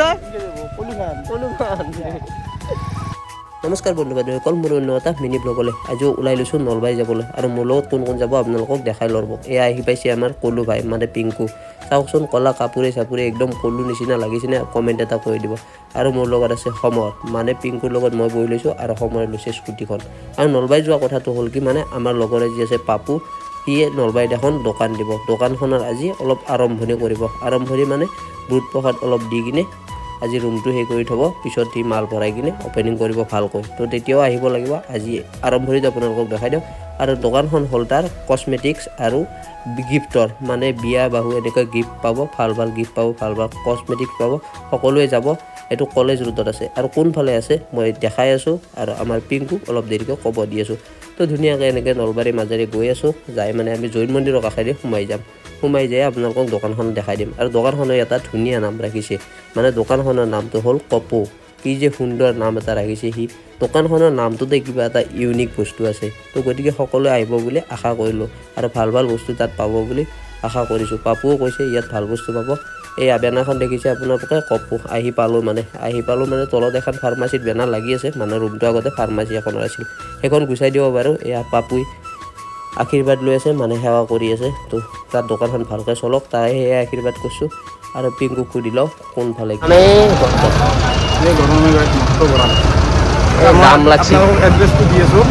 যায় কলুখান নমস্কাৰ বন্ধু বান্ধৱীসকল মোৰ অন্য এটা মিনি ব্লগলৈ আজিও ওলাই লৈছোঁ নলবাৰী যাবলৈ আৰু মোৰ লগত কোন কোন যাব আপোনালোকক দেখাই ল'ব এয়া আহি পাইছে আমাৰ কলু ভাই মানে পিংকু চাওকচোন কলা কাপোৰে চাপোৰে একদম কলু নিচিনা লাগিছেনে কমেণ্ট এটা কৰি দিব আৰু মোৰ লগত আছে সমৰ মানে পিংকুৰ লগত মই বহি লৈছোঁ আৰু সমৰে লৈছে স্কুটিখন আৰু নলবাৰী যোৱা কথাটো হ'ল কি মানে আমাৰ লগৰে যি আছে পাপু সিয়ে নলবাৰীত এখন দোকান দিব দোকানখনৰ আজি অলপ আৰম্ভণি কৰিব আৰম্ভণি মানে বুট প্ৰসাদ অলপ দি কিনে আজি ৰুমটো হে কৰি থব পিছত সি মাল ভৰাই কিনে ওপেনিং কৰিব ভালকৈ তো তেতিয়াও আহিব লাগিব আজি আৰম্ভণিত আপোনালোকক দেখাই দিওঁ আৰু দোকানখন হ'ল তাৰ কসমেটিক্স আৰু গিফ্টৰ মানে বিয়া বাহু এনেকৈ গিফ্ট পাব ভাল ভাল গিফ্ট পাব ভাল ভাল কসমেটিক্স পাব সকলোৱে যাব এইটো কলেজ ৰোডত আছে আৰু কোনফালে আছে মই দেখাই আছোঁ আৰু আমাৰ পিংকু অলপ দেৰিকৈ ক'ব দি আছোঁ তো ধুনীয়াকৈ এনেকৈ নলবাৰীৰ মাজেৰে গৈ আছোঁ যাই মানে আমি জৈন মন্দিৰৰ কাষেদি সোমাই যাম সোমাই যায় আপোনালোকক দোকানখন দেখাই দিম আৰু দোকানখনৰ এটা ধুনীয়া নাম ৰাখিছে মানে দোকানখনৰ নামটো হ'ল কপো কি যে সুন্দৰ নাম এটা ৰাখিছে সি দোকানখনৰ নামটোতে কিবা এটা ইউনিক বস্তু আছে তো গতিকে সকলোৱে আহিব বুলি আশা কৰিলোঁ আৰু ভাল ভাল বস্তু তাত পাব বুলি আশা কৰিছোঁ পাপুও কৈছে ইয়াত ভাল বস্তু পাব এই বেনাৰখন দেখিছে আপোনালোকে কপো আহি পালোঁ মানে তলত এখন ফাৰ্মাচীত বেনাৰ লাগি আছে মানে ৰুমটো আগতে ফাৰ্মাচী এখনৰ আছিল সেইখন গুচাই দিব বাৰু এয়া পাপুই আশীৰ্বাদ লৈ আছে মানে সেৱা কৰি আছে তো তাৰ দোকানখন ভালকৈ চলক তাই সেয়া আশীৰ্বাদ কৰিছোঁ আৰু পিংকুক সুধি লওঁ কোনফালে দাম লাগছে এড্ৰেছটো দি আছোঁ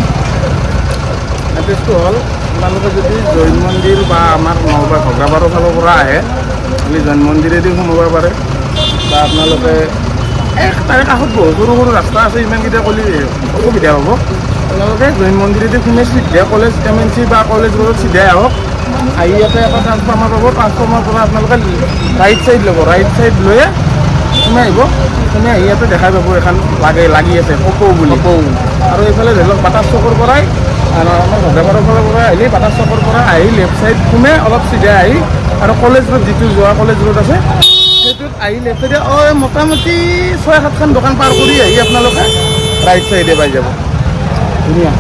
এড্ৰেছটো হ'ল আপোনালোকে যদি জৈন মন্দিৰ বা আমাৰ নলবাৰী ভগৰাবাৰৰ ফালৰ পৰা আহে খালি জৈন মন্দিৰেদি সোমাব পাৰে বা আপোনালোকে তাৰে কাষত বহুত সৰু সৰু ৰাস্তা আছে ইমানকেইটা ক'লে অসুবিধা হ'ব আপোনালোকে জৈন মন্দিৰেদি সোমাই চিধা কলেজ এমএনচি বা কলেজ ৰোডত চিধাই আহক আহি ইয়াতে এটা ট্ৰান্সফৰ্মাৰ পাব ট্ৰান্সফৰ্মাৰ পৰা আপোনালোকে ৰাইট চাইড ল'ব ৰাইট চাইড লৈয়ে সোমাই আহিব সোমাই আহি ইয়াতে দেখাই পাব এখন লাগি আছে কপৌ বুলি আৰু এইফালে ধৰি লওক বাটাৰ চকৰ পৰাই আৰু আমাৰ ভগৱানৰ ফালৰ পৰা আহিলে বাটাৰ চকৰ পৰা আহি লেফ্ট চাইড সোমাই অলপ চিধাই আহি আৰু কলেজ ৰোড যিটো যোৱা কলেজ ৰোড আছে সেইটোত আহি লেফ্ট চাইডে মোটামুটি 6-7খন দোকান পাৰ কৰি আহি আপোনালোকে ৰাইট চাইডে পাই যাব ধুনীয়া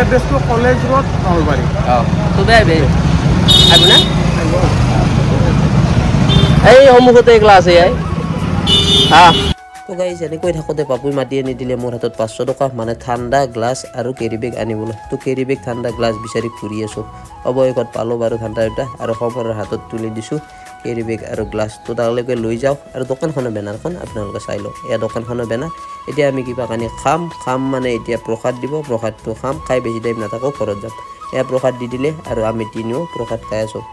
এড্ৰেছটো কলেজ ৰোড নলবাৰী এই সন্মুখতে ক্লাছ তো গাইজ এনেকৈ থাকোঁতে পাপুই মাতি আনি দিলে মোৰ হাতত 500 টকা মানে ঠাণ্ডা গ্লাছ আৰু কেৰি বেগ আনিবলৈ তো কেৰি বেগ ঠাণ্ডা গ্লাছ বিচাৰি ঘূৰি আছোঁ অৱশেষত পালোঁ বাৰু ঠাণ্ডা এটা আৰু সময়ৰ হাতত তুলি দিছোঁ কেৰি বেগ আৰু গ্লাছ তো তালৈকে লৈ যাওঁ আৰু দোকানখনৰ বেনাৰখন আপোনালোকে চাই লওক এয়া দোকানখনৰ বেনাৰ এতিয়া আমি কিবা কানি খাম মানে এতিয়া প্ৰসাদ দিব প্ৰসাদটো খাম খাই বেছি টাইম নাথাকোঁ ঘৰত যাম এয়া প্ৰসাদ দি দিলে আৰু আমি তিনিও প্ৰসাদ খাই আছোঁ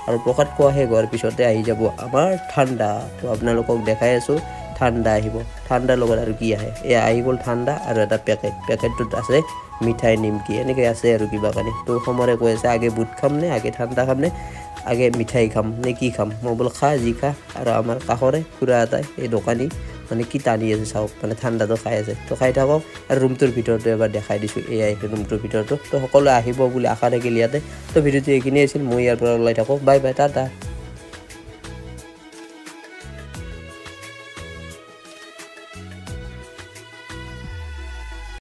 আৰু প্ৰসাদ খোৱা শেষ হোৱাৰ পিছতে আহি যাব আমাৰ ঠাণ্ডা তো আপোনালোকক দেখাই আছোঁ ঠাণ্ডা আহিব ঠাণ্ডাৰ লগত আৰু কি আহে এয়া আহি গ'ল ঠাণ্ডা আৰু এটা পেকেটটোত আছে মিঠাই নিমকি এনেকৈ আছে আৰু কিবা কানি তো সমৰে কৈ আছে আগে বুট খাম নে আগে ঠাণ্ডা খাম নে আগে মিঠাই খাম নে কি খাম মই বোলো খা যি খা আৰু আমাৰ কাষৰে খুৰা এটাই এই দোকানী মানে কি টানি আছে চাওক মানে ঠাণ্ডাটো খাই আছে তো খাই থাকক আৰু ৰুমটোৰ ভিতৰতো এবাৰ দেখাই দিছোঁ এয়াই ৰুমটোৰ ভিতৰতো তো সকলোৱে আহিব বুলি আশা থাকিল ইয়াতে তো ভিডিঅ'টো এইখিনিয়ে আছিল মই ইয়াৰ পৰা ওলাই থাকোঁ বাই বাই টাটা